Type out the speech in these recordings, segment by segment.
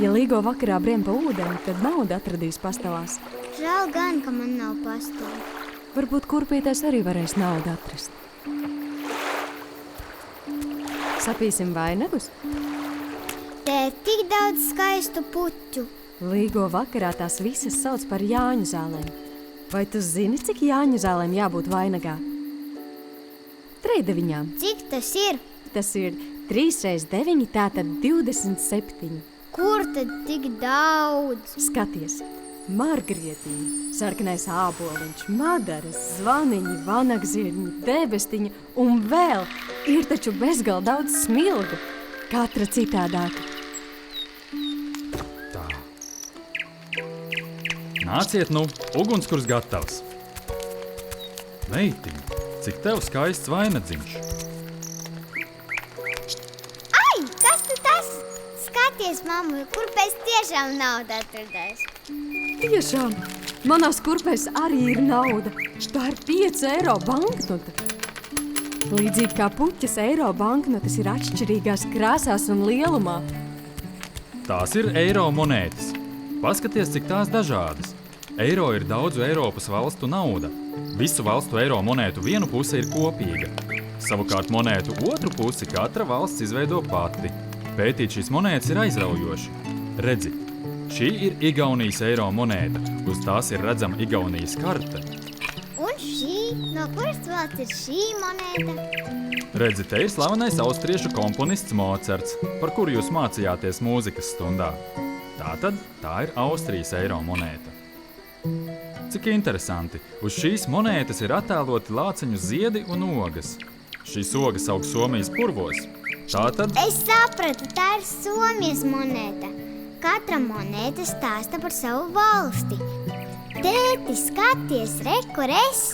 Ja Līgo vakarā briem pa ūdeni, tad naudu atradīs pastāvās. Žēl gan, ka man nav pastavu. Varbūt kurpītēs arī varēs naudu atrast. Sapīsim vainagus? Te ir tik daudz skaistu puķu. Līgo vakarā tās visas sauc par Jāņu zālēm. Vai tu zini, cik Jāņu zālēm jābūt vainagā? 3 Cik tas ir? Tas ir 3 x 9, tātad 27. Kur tad tik daudz? Skaties, margrietiņi, sarkanais āboliņš, madaras, zvaniņi, vanagzirņi, debestiņi un vēl ir taču bezgalīgi daudz smilgu. Katra citādāka. Tā. Nāciet nu, ugunskurs gatavs. Meitiņ, cik tev skaists vainadziņš. Ai, kas tu tas? Skaties, mamma, kur pēc tiešām nauda atradās. Tiešām, manās kurpēs arī ir nauda. Tā ir 5 eiro banknota. Līdzīgi kā puķes, eiro banknotes ir atšķirīgās krāsās un lielumā. Tās ir eiro monētas. Paskaties, cik tās dažādas. Eiro ir daudzu Eiropas valstu nauda. Visu valstu eiro monētu vienu pusi ir kopīga. Savukārt monētu otru pusi katra valsts izveido pati. Pētīt šīs monētas ir aizraujoši. Redzi, šī ir Igaunijas eiro monēta. Uz tās ir redzama Igaunijas karte. Un šī? No kuras valsts ir šī monēta? Redzi, te ir slavenais austriešu komponists Mocarts, par kuru jūs mācījāties mūzikas stundā. Tātad tā ir Austrijas eiro monēta. Cik interesanti, uz šīs monētas ir attēloti lāceņu ziedi un ogas. Šīs ogas aug Somijas purvos. Tātad... Es sapratu, tā ir Somijas monēta. Katra monēta stāsta par savu valsti. Tēti, skaties, re, kur es?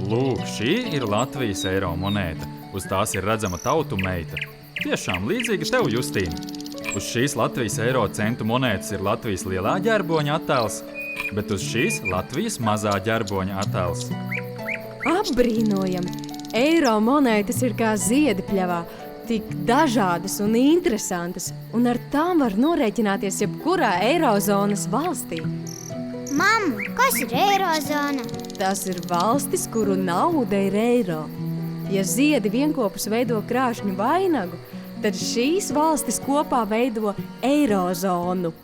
Lūk, šī ir Latvijas eiro monēta. Uz tās ir redzama tautu meita. Tiešām līdzīga tev, Justīna. Uz šīs Latvijas eiro centu monētas ir Latvijas lielā ģerboņa attēls, bet uz šīs Latvijas mazā ģerboņa attēls. Apbrīnojami! Eiro monētas ir kā ziedi pļavā, tik dažādas un interesantas, un ar tām var norēķināties jebkurā eirozonas valstī. Mamma, kas ir eirozona? Tas ir valstis, kuru nauda ir eiro. Ja ziedi vienkopus veido krāšņu vainagu, tad šīs valstis kopā veido eirozonu.